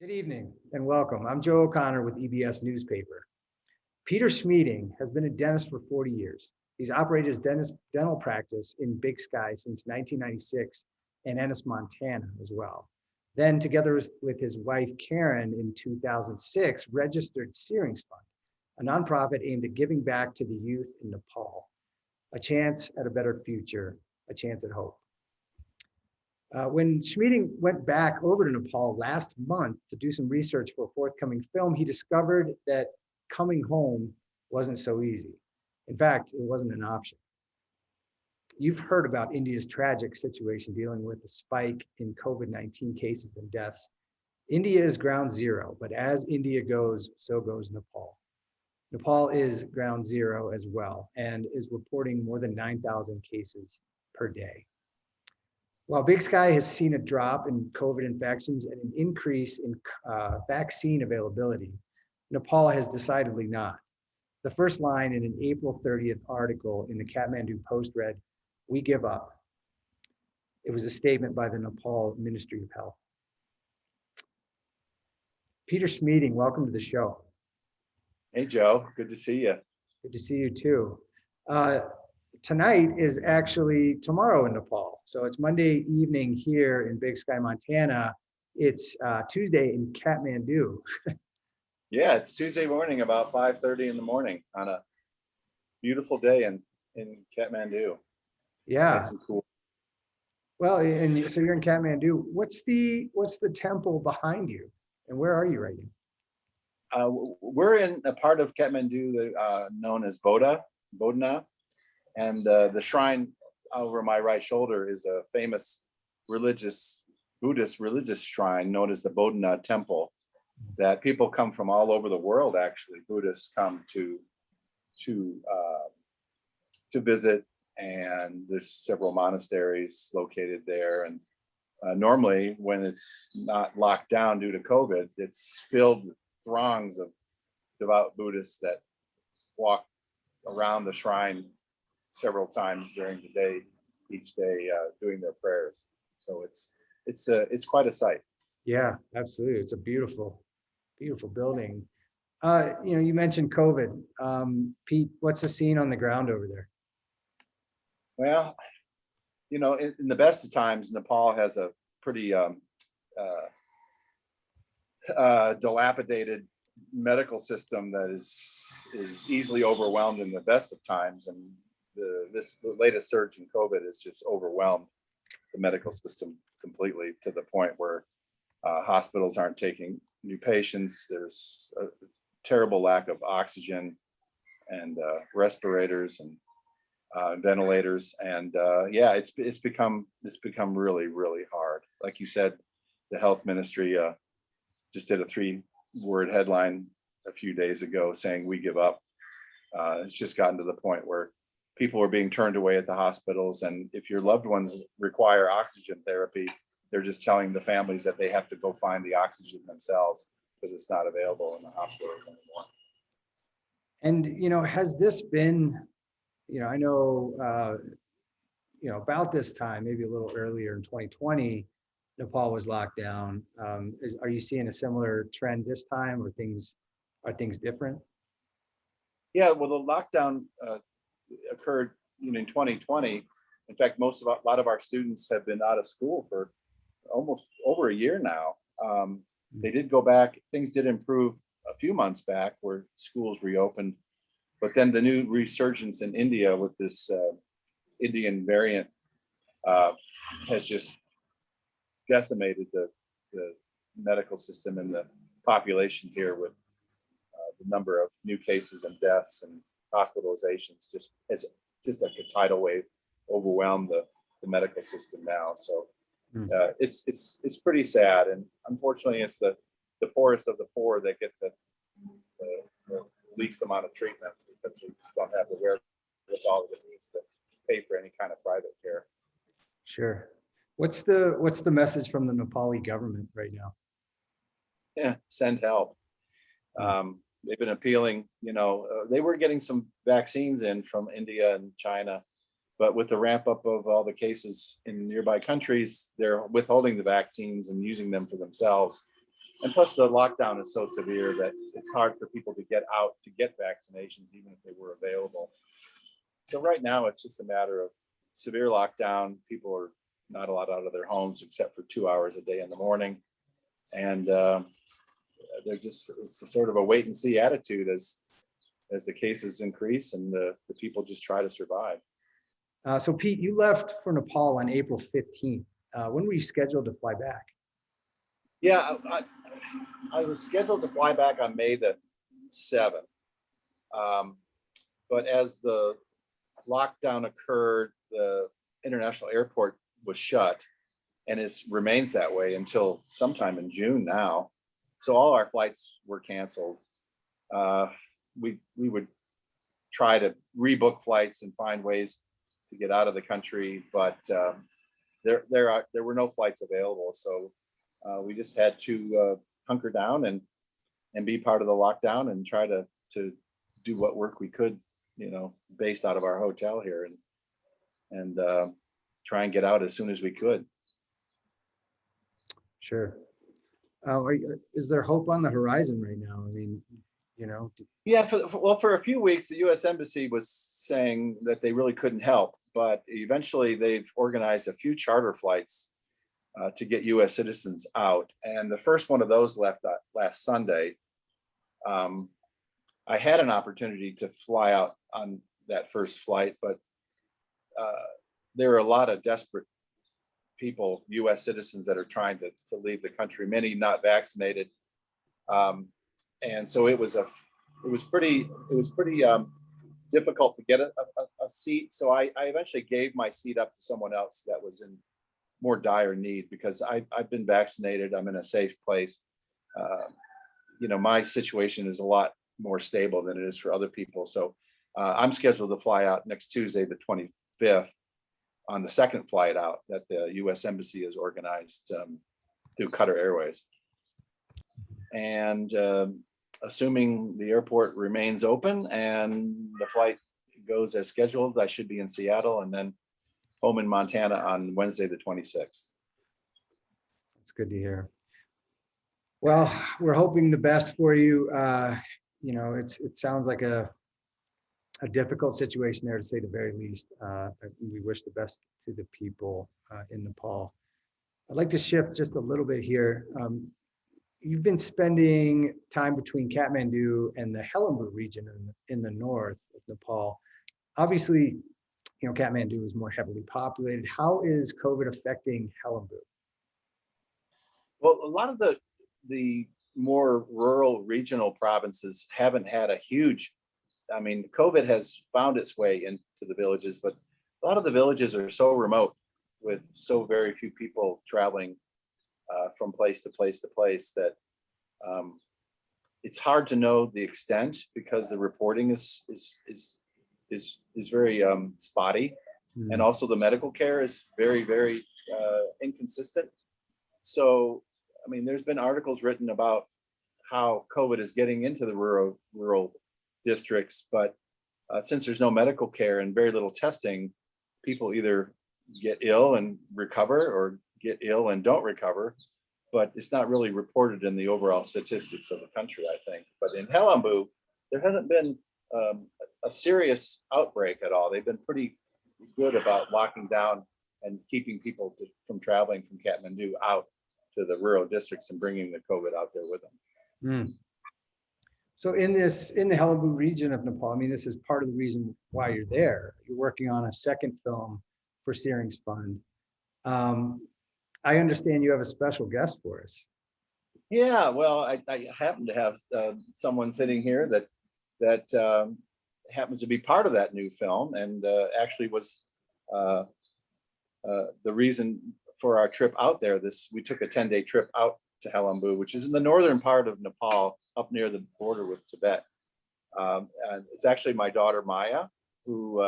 Good evening and welcome. I'm Joe O'Connor with EBS Newspaper. Peter Schmieding has been a dentist for 40 years. He's operated his dental practice in Big Sky since 1996 and Ennis, Montana as well. Then together with his wife, Karen, in 2006, registered Tsering Fund, a nonprofit aimed at giving back to the youth in Nepal. A chance at a better future, a chance at hope. When Schmieding went back over to Nepal last month to do some research for a forthcoming film, he discovered that coming home wasn't so easy. In fact, it wasn't an option. You've heard about India's tragic situation dealing with the spike in COVID-19 cases and deaths. India is ground zero, but as India goes, so goes Nepal. Nepal is ground zero as well and is reporting more than 9,000 cases per day. While Big Sky has seen a drop in COVID infections and an increase in vaccine availability, Nepal has decidedly not. The first line in an April 30th article in the Kathmandu Post read, "We give up." It was a statement by the Nepal Ministry of Health. Peter Schmieding, welcome to the show. Hey, Joe, good to see you. Good to see you too. Tonight is actually tomorrow in Nepal. So it's Monday evening here in Big Sky, Montana. It's Tuesday in Kathmandu. Yeah, it's Tuesday morning, about 5:30 in the morning on a beautiful day in Kathmandu. Yeah. Nice and cool. Well, and so you're in Kathmandu. What's the temple behind you? And where are you right now? We're in a part of Kathmandu known as Bodhana. And the shrine over my right shoulder is a famous Buddhist religious shrine known as the Bodhana Temple that people come from all over the world. Actually, Buddhists come to visit, and there's several monasteries located there. And normally, when it's not locked down due to COVID, it's filled with throngs of devout Buddhists that walk around the shrine several times during the day, each day, doing their prayers. So it's quite a sight. Yeah, absolutely. It's a beautiful building. You mentioned COVID. Pete, what's the scene on the ground over there? Well, in the best of times, Nepal has a pretty dilapidated medical system that is easily overwhelmed in the best of times, and the latest surge in COVID has just overwhelmed the medical system completely to the point where hospitals aren't taking new patients. There's a terrible lack of oxygen and respirators and ventilators, and it's become really, really hard. Like you said, the health ministry just did a 3-word headline a few days ago saying, "We give up." It's just gotten to the point where people are being turned away at the hospitals, and if your loved ones require oxygen therapy, they're just telling the families that they have to go find the oxygen themselves because it's not available in the hospitals anymore. And has this been, I know, about this time, maybe a little earlier in 2020, Nepal was locked down. Are you seeing a similar trend this time, or are things different? Yeah, well, the lockdown occurred in 2020. In fact, a lot of our students have been out of school for almost over a year now. They did go back. Things did improve a few months back where schools reopened, but then the new resurgence in India with this Indian variant has just decimated the medical system and the population here, with the number of new cases and deaths and hospitalizations just like a tidal wave overwhelmed the medical system now. So it's pretty sad, and unfortunately it's the poorest of the poor that get the least amount of treatment because they just don't have the wherewithal that it needs to pay for any kind of private care. Sure. What's the message from the Nepali government right now? Yeah, send help. They've been appealing, they were getting some vaccines in from India and China, but with the ramp up of all the cases in nearby countries, they're withholding the vaccines and using them for themselves. And plus the lockdown is so severe that it's hard for people to get out to get vaccinations, even if they were available. So right now it's just a matter of severe lockdown. People are not allowed out of their homes except for 2 hours a day in the morning. And they're just, it's a sort of a wait and see attitude as the cases increase and the people just try to survive. So Pete, you left for Nepal on April 15th. When were you scheduled to fly back? Yeah, I was scheduled to fly back on May the 7th. But as the lockdown occurred, the international airport was shut, and it remains that way until sometime in June now. So all our flights were canceled. We would try to rebook flights and find ways to get out of the country, but there were no flights available. So we just had to hunker down and be part of the lockdown and try to do what work we could, based out of our hotel here, and try and get out as soon as we could. Sure. Is there hope on the horizon right now? I mean, Yeah, for a few weeks, the U.S. Embassy was saying that they really couldn't help, but eventually they've organized a few charter flights to get U.S. citizens out. And the first one of those left last Sunday. I had an opportunity to fly out on that first flight, but there are a lot of desperate people, U.S. citizens, that are trying to leave the country, many not vaccinated. And so it was pretty difficult to get a seat. So I eventually gave my seat up to someone else that was in more dire need, because I've been vaccinated. I'm in a safe place. My situation is a lot more stable than it is for other people. So I'm scheduled to fly out next Tuesday, the 25th, on the second flight out that the U.S. Embassy has organized through Qatar Airways. And assuming the airport remains open and the flight goes as scheduled, I should be in Seattle and then home in Montana on Wednesday, the 26th. That's good to hear. Well, we're hoping the best for you. It sounds like a difficult situation there, to say the very least. We wish the best to the people in Nepal. I'd like to shift just a little bit here. You've been spending time between Kathmandu and the Helambu region in the north of Nepal. Obviously, Kathmandu is more heavily populated. How is COVID affecting Helambu? Well, a lot of the more rural regional provinces haven't had a huge, COVID has found its way into the villages, but a lot of the villages are so remote with so very few people traveling from place to place to place that it's hard to know the extent, because the reporting is very spotty, and also the medical care is very, very inconsistent. So, there's been articles written about how COVID is getting into the rural districts, but since there's no medical care and very little testing, people either get ill and recover or get ill and don't recover, but it's not really reported in the overall statistics of the country, I think. But in Helambu, there hasn't been a serious outbreak at all. They've been pretty good about locking down and keeping people from traveling from Kathmandu out to the rural districts and bringing the COVID out there with them. So in the Helambu region of Nepal, this is part of the reason why you're there. You're working on a second film for Tsering's fund. I understand you have a special guest for us. Yeah, well, I happen to have someone sitting here that happens to be part of that new film, and actually was the reason for our trip out there. We took a 10-day trip out to Helambu, which is in the northern part of Nepal, up near the border with Tibet. And it's actually my daughter Maya, who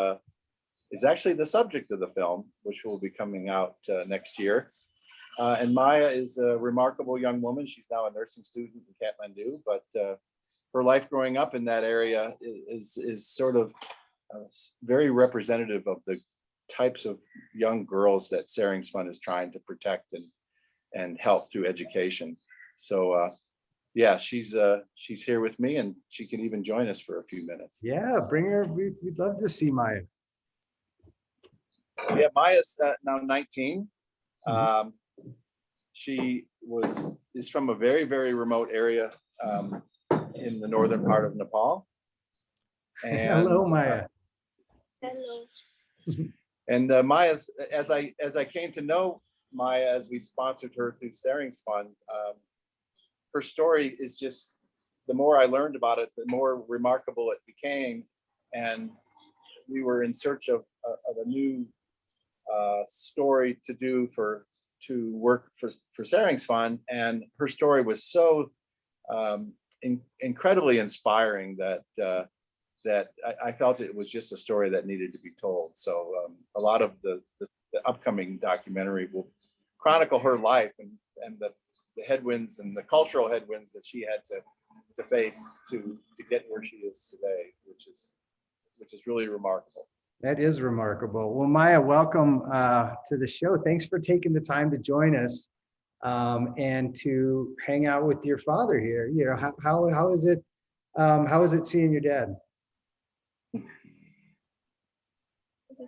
is actually the subject of the film, which will be coming out next year. And Maya is a remarkable young woman. She's now a nursing student in Kathmandu, but her life growing up in that area is sort of very representative of the types of young girls that Tsering's Fund is trying to protect and help through education. So yeah, she's here with me, and she can even join us for a few minutes. Yeah, bring her. We'd love to see Maya. Yeah, Maya's now 19. Mhm. She is from a very, very remote area in the northern part of Nepal. Hello, And Maya. Hello. and Maya's, as I came to know Maya as we sponsored her through Tsering's fund, her story is just, the more I learned about it, the more remarkable it became. And we were in search of a new story to work for Tsering's fund, and her story was so incredibly inspiring that I felt it was just a story that needed to be told. So a lot of the upcoming documentary will chronicle her life and the headwinds and the cultural headwinds that she had to face to get where she is today, which is really remarkable. That is remarkable. Well, Maya, welcome to the show. Thanks for taking the time to join us and to hang out with your father here. You know, how is it? How is it seeing your dad? Are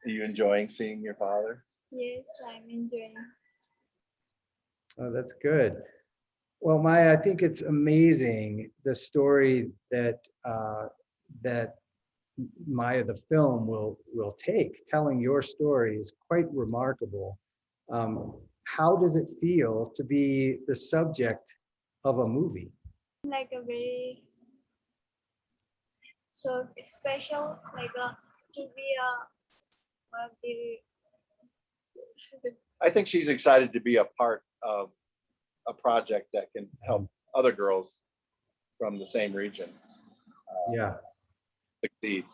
you enjoying seeing your father? Yes, I'm enjoying. Oh, that's good. Well, Maya, I think it's amazing the story that that Maya, the film, will take. Telling your story is quite remarkable. How does it feel to be the subject of a movie? Like a very so special, like to be a the I think she's excited to be a part of a project that can help other girls from the same region Yeah. succeed.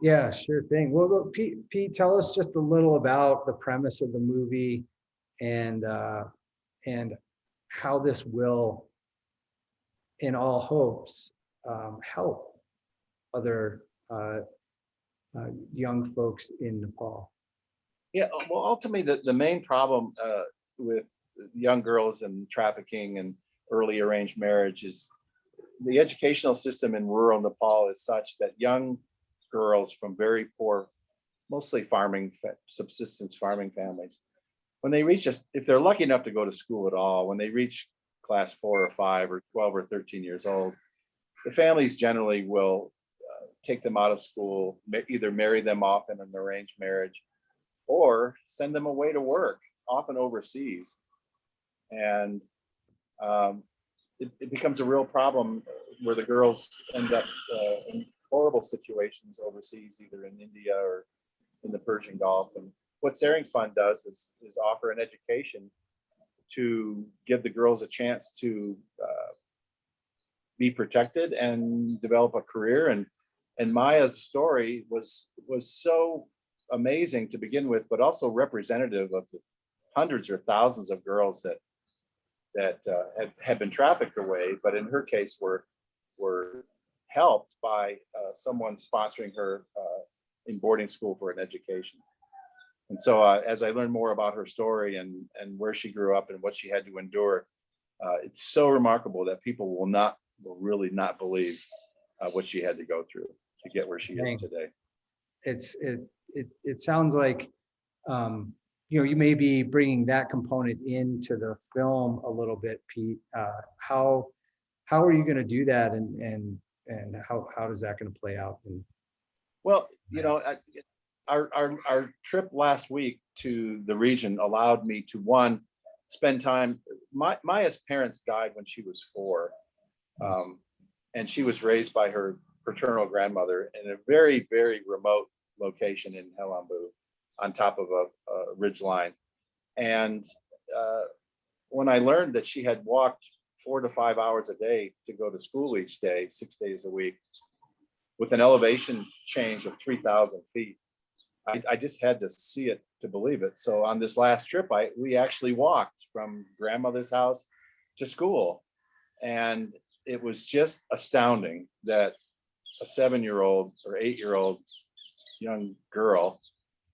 Yeah, sure thing. Well, look, Pete, tell us just a little about the premise of the movie and how this will, in all hopes, help other young folks in Nepal. Yeah, well, ultimately, the main problem with young girls and trafficking and early arranged marriage is the educational system in rural Nepal is such that young girls from very poor, mostly farming, subsistence farming families, when they reach if they're lucky enough to go to school at all, when they reach class 4 or 5 or 12 or 13 years old, the families generally will take them out of school, either marry them off in an arranged marriage or send them away to work, often overseas. And it becomes a real problem where the girls end up in horrible situations overseas, either in India or in the Persian Gulf. And what Tsering's Fund does is offer an education to give the girls a chance to be protected and develop a career. And Maya's story was so amazing to begin with, but also representative of the hundreds or thousands of girls that had been trafficked away, but in her case were helped by someone sponsoring her in boarding school for an education. And so as I learned more about her story and where she grew up and what she had to endure, it's so remarkable that people will really not believe what she had to go through to get where she is today. It sounds like you know, you may be bringing that component into the film a little bit, Pete. How are you going to do that, and how is that going to play out? Well, you know, our trip last week to the region allowed me to, one, spend time. Maya's parents died when she was 4, and she was raised by her paternal grandmother in a very, very remote location in Helambu, on top of a ridge line. And when I learned that she had walked 4 to 5 hours a day to go to school each day, 6 days a week, with an elevation change of 3,000 feet, I just had to see it to believe it. So on this last trip, we actually walked from grandmother's house to school. And it was just astounding that a 7-year-old or 8-year-old young girl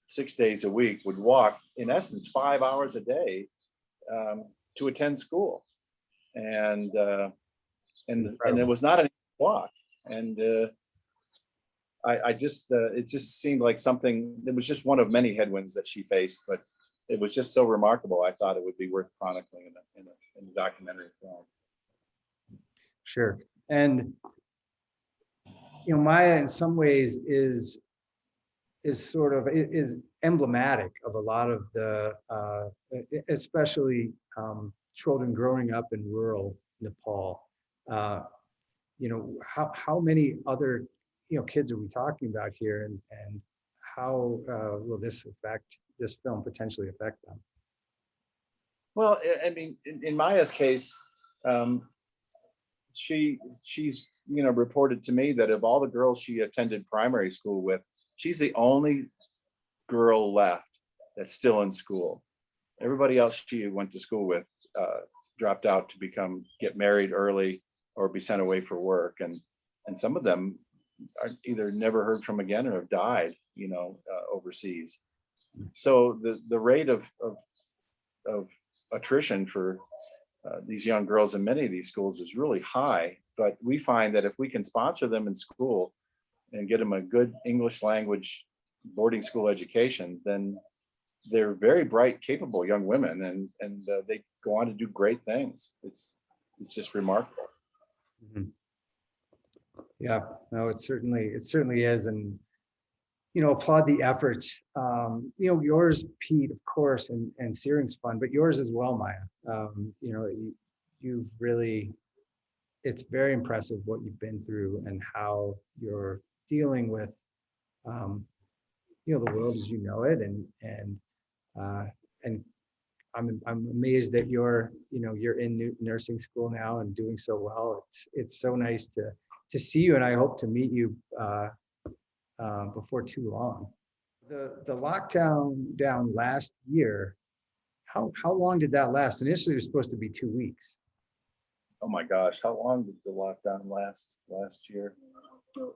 6 days a week would walk, in essence, 5 hours a day to attend school. And and it Incredible. was not an easy walk. And I just it just seemed like something. It was just one of many headwinds that she faced, but it was just so remarkable. I thought it would be worth chronicling in a documentary film. Sure. And Maya in some ways is emblematic of a lot of the especially children growing up in rural Nepal. How many other kids are we talking about here, and how will this film potentially affect them? Well, I mean, in Maya's case, she's reported to me that of all the girls she attended primary school with, she's the only girl left that's still in school. Everybody else she went to school with dropped out to get married early or be sent away for work, and some of them are either never heard from again or have died, overseas. So the rate of attrition for these young girls in many of these schools is really high. But we find that if we can sponsor them in school and get them a good English language boarding school education, then they're very bright, capable young women, and they go on to do great things. It's just remarkable. Mm-hmm. Yeah, no, it certainly is, and applaud the efforts. Yours, Pete, of course, and Tsering's fun, but yours as well, Maya. You've really, it's very impressive what you've been through and how you're dealing with, the world as you know it, and I'm amazed that you're in nursing school now and doing so well. It's so nice to see you, and I hope to meet you before too long. The lockdown down last year, how long did that last? Initially, it was supposed to be 2 weeks. Oh my gosh, how long did the lockdown last year? 1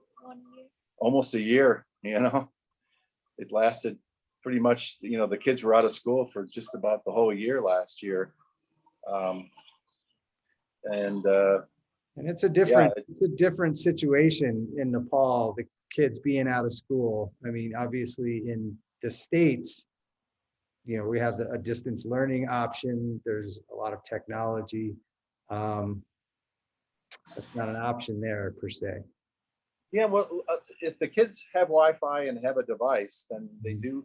year. Almost a year, It lasted pretty much, the kids were out of school for just about the whole year last year. And it's a different situation in Nepal, the kids being out of school. I mean, obviously in the States, we have a distance learning option. There's a lot of technology. That's not an option there per se. yeah, well, if the kids have Wi-Fi and have a device, then they do.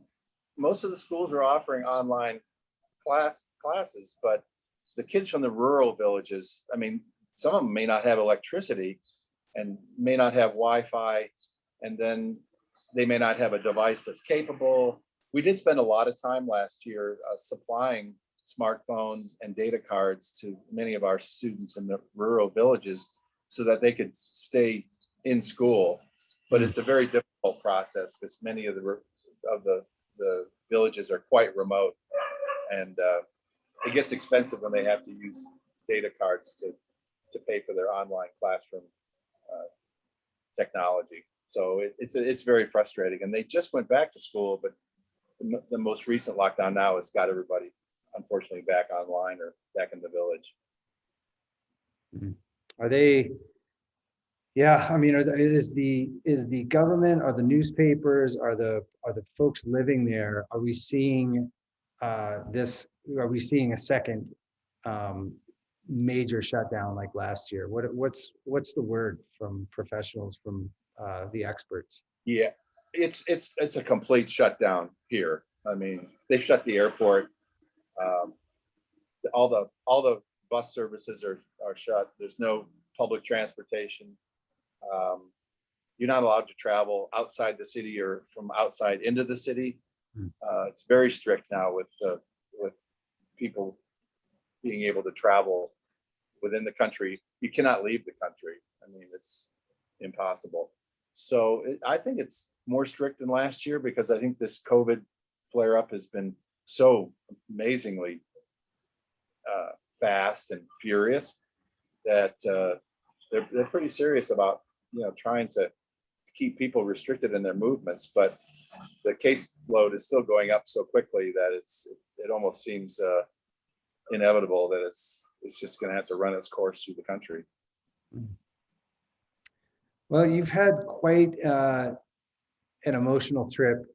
Most of the schools are offering online classes, but the kids from the rural villages, I mean, some of them may not have electricity and may not have Wi-Fi, and then they may not have a device that's capable. We did spend a lot of time last year supplying smartphones and data cards to many of our students in the rural villages so that they could stay in school. But it's a very difficult process because many of the villages are quite remote, and it gets expensive when they have to use data cards to pay for their online classroom technology. So it's very frustrating, and they just went back to school, but the most recent lockdown now has got everybody unfortunately back online or back in the village. Are they? Yeah, I mean, is the government, are the newspapers, are the folks living there? Are we seeing this? Are we seeing a second major shutdown like last year? What's the word from professionals, from the experts? Yeah, it's a complete shutdown here. I mean, they shut the airport. All the bus services are shut. There's no public transportation. You're not allowed to travel outside the city or from outside into the city. It's very strict now with people being able to travel within the country. You cannot leave the country. I mean, it's impossible. So I think it's more strict than last year because I think this COVID flare up has been so amazingly fast and furious that they're pretty serious about trying to keep people restricted in their movements. But the caseload is still going up so quickly that it almost seems inevitable that it's just going to have to run its course through the country. Well, you've had quite an emotional trip,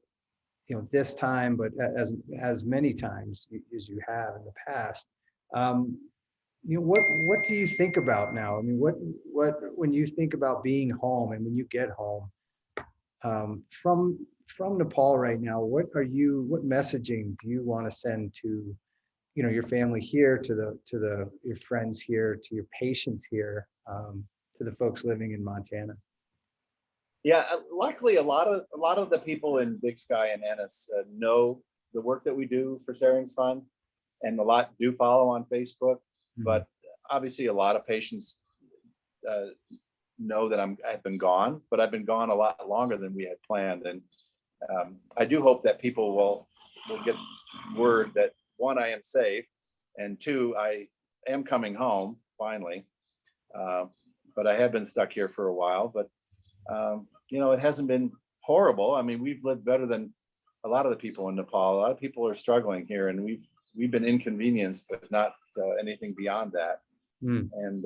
this time, but as many times as you have in the past. Um, what do you think about now? I mean, what when you think about being home and when you get home from Nepal right now, what messaging do you want to send to your family here, to your friends here, to your patients here, to the folks living in Montana? Yeah, luckily, a lot of the people in Big Sky and Ennis know the work that we do for Tsering's Fund, and a lot do follow on Facebook. But obviously, a lot of patients know that I've been gone, but I've been gone a lot longer than we had planned, and I do hope that people will get word that, one, I am safe, and two, I am coming home finally. But I have been stuck here for a while, but it hasn't been horrible. I mean, we've lived better than a lot of the people in Nepal. A lot of people are struggling here, and we've been inconvenienced, but not anything beyond that. And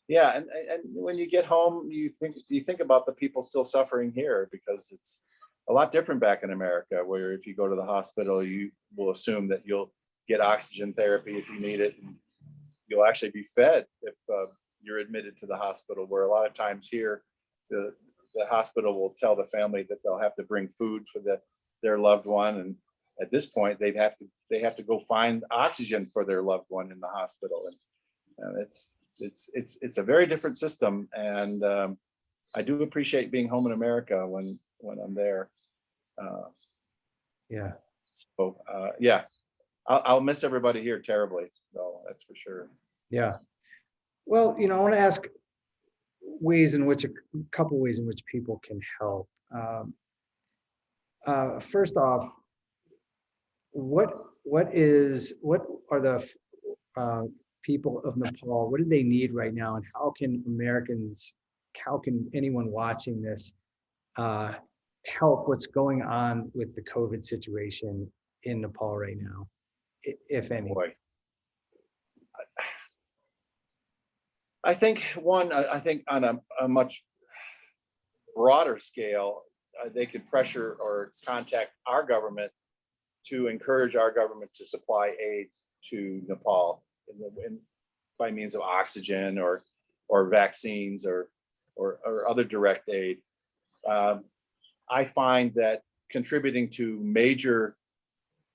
yeah, and when you get home, you think about the people still suffering here, because it's a lot different back in America, where if you go to the hospital, you will assume that you'll get oxygen therapy if you need it, and you'll actually be fed if you're admitted to the hospital. Where a lot of times here, the hospital will tell the family that they'll have to bring food for their loved one, and at this point they have to go find oxygen for their loved one in the hospital, and it's a very different system. And I do appreciate being home in America when I'm there. Yeah. So yeah, I'll miss everybody here terribly, though, that's for sure. Yeah. Well, I want to ask a couple ways in which people can help. First off, what are the people of Nepal, what do they need right now, and how can anyone watching this help what's going on with the COVID situation in Nepal right now, if any? Boy. I think on a much broader scale, they could pressure or contact our government to encourage our government to supply aid to Nepal by means of oxygen or vaccines or other direct aid. I find that contributing to major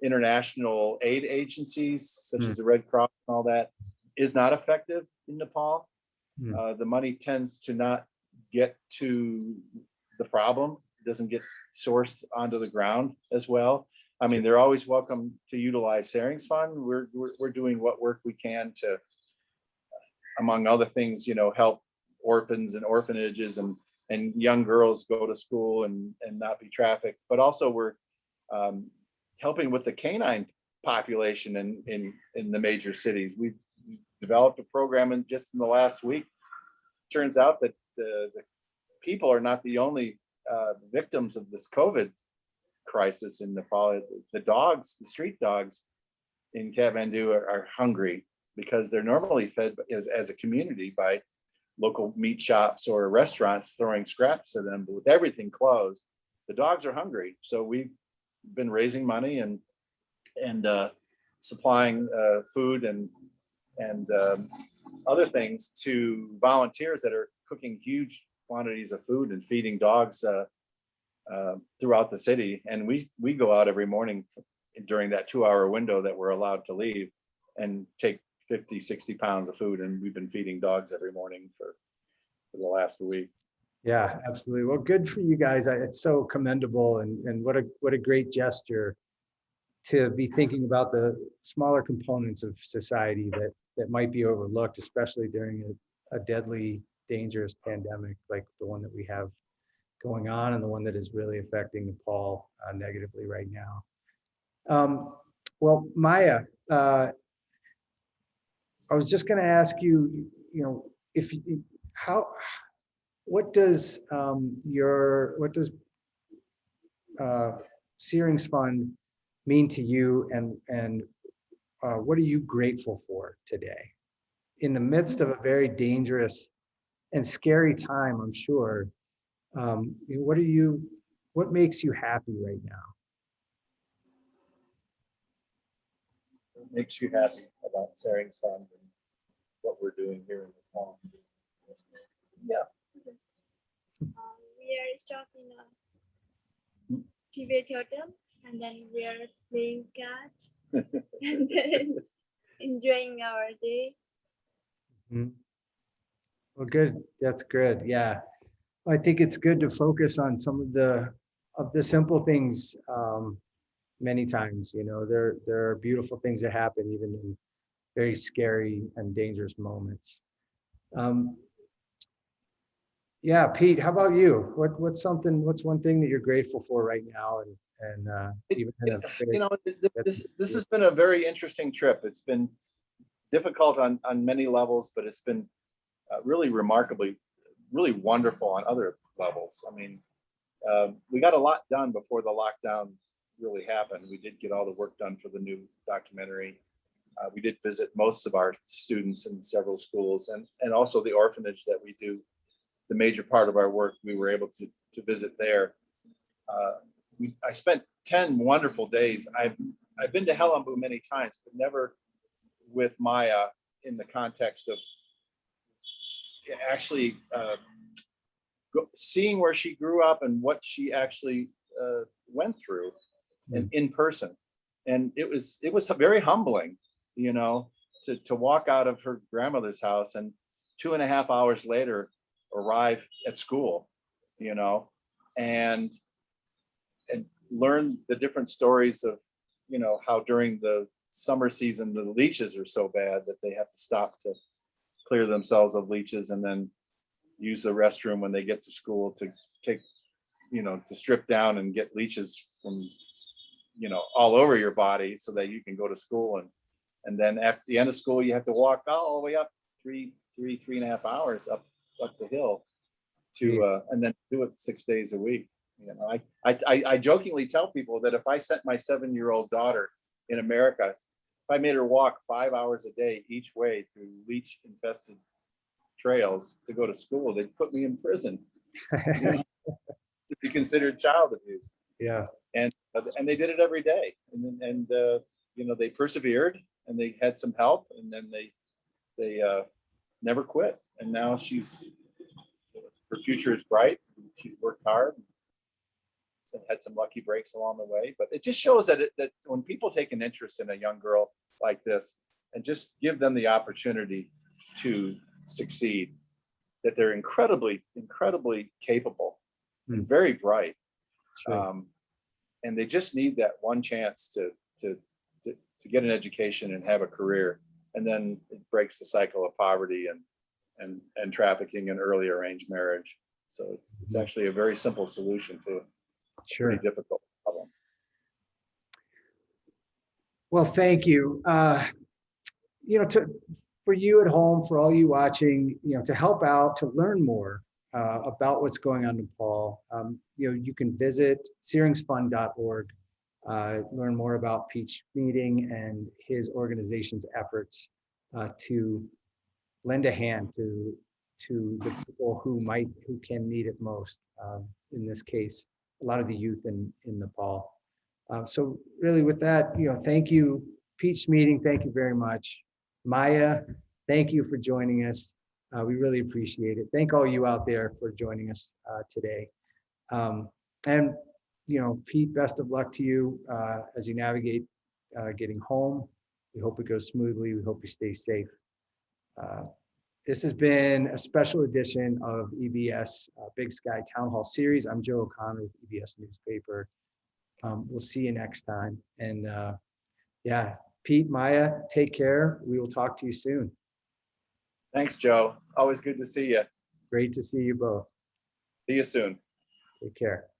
international aid agencies, such as the Red Cross and all that, is not effective in Nepal. The money tends to not get to the problem. It doesn't get sourced onto the ground as well. I mean, they're always welcome to utilize Tsering's Fund. We're doing what work we can to, among other things, help orphans and orphanages and young girls go to school and not be trafficked. But also we're helping with the canine population in the major cities. We've developed a program just in the last week. Turns out that the people are not the only victims of this COVID crisis in Nepal. The street dogs in Kathmandu are hungry because they're normally fed as a community by local meat shops or restaurants throwing scraps to them. But with everything closed, the dogs are hungry. So we've been raising money and supplying food and other things to volunteers that are cooking huge quantities of food and feeding dogs throughout the city. And we go out every morning during that 2-hour window that we're allowed to leave and take 50, 60 pounds of food. And we've been feeding dogs every morning for the last week. Yeah, absolutely. Well, good for you guys. It's so commendable, and what a great gesture to be thinking about the smaller components of society that might be overlooked, especially during a deadly, dangerous pandemic like the one that we have going on and the one that is really affecting Nepal negatively right now. Well, Maya, I was just going to ask you, what does Tsering's Fund mean to you, and what are you grateful for today in the midst of a very dangerous and scary time, I'm sure. What makes you happy right now? What makes you happy about Tsering's Fund and what we're doing here in Nepal? Yeah. We are stopping a Tibet hotel, and then we are playing cat, and then enjoying our day. Mhm. Well, good. That's good. Yeah. I think it's good to focus on some of the simple things. Many times, there are beautiful things that happen even in very scary and dangerous moments. Yeah, Pete, how about you? What's one thing that you're grateful for right now? And even in a This has been a very interesting trip. It's been difficult on many levels, but it's been really remarkably, really wonderful on other levels. I mean, we got a lot done before the lockdown really happened. We did get all the work done for the new documentary. We did visit most of our students in several schools, and also the orphanage that we do the major part of our work. We were able to visit there. I spent 10 wonderful days. I've been to Helambu many times, but never with Maya in the context of actually seeing where she grew up and what she actually went through in person. And it was very humbling, to walk out of her grandmother's house and 2.5 hours later arrive at school, and learn the different stories of, how during the summer season, the leeches are so bad that they have to stop to clear themselves of leeches and then use the restroom when they get to school to take, to strip down and get leeches from, all over your body so that you can go to school. And then after the end of school, you have to walk all the way up 3.5 hours up the hill to and then do it 6 days a week. I jokingly tell people that if I sent my 7-year-old daughter in America, if I made her walk 5 hours a day each way through leech infested trails to go to school, they'd put me in prison. To be considered child abuse. Yeah. And they did it every day, and they persevered, and they had some help, and then they never quit. And now her future is bright. She's worked hard, and had some lucky breaks along the way. But it just shows that when people take an interest in a young girl like this and just give them the opportunity to succeed, that they're incredibly, incredibly capable and very bright. Sure. And they just need that one chance to get an education and have a career, and then it breaks the cycle of poverty and trafficking and early arranged marriage. So it's actually a very simple solution to a pretty difficult problem. Well, thank you. For you at home, for all you watching, to help out, to learn more about what's going on in Nepal, you can visit tseringsfund.org, learn more about Pete Schmieding and his organization's efforts to lend a hand to the people who can need it most. In this case, a lot of the youth in Nepal. So really with that, thank you, Pete Schmieding, thank you very much. Maya, thank you for joining us. We really appreciate it. Thank all you out there for joining us today. And Pete, best of luck to you as you navigate getting home. We hope it goes smoothly. We hope you stay safe. This has been a special edition of EBS Big Sky Town Hall Series. I'm Joe O'Connor with EBS Newspaper. We'll see you next time. And yeah, Pete, Maya, take care. We will talk to you soon. Thanks, Joe. Always good to see you. Great to see you both. See you soon. Take care.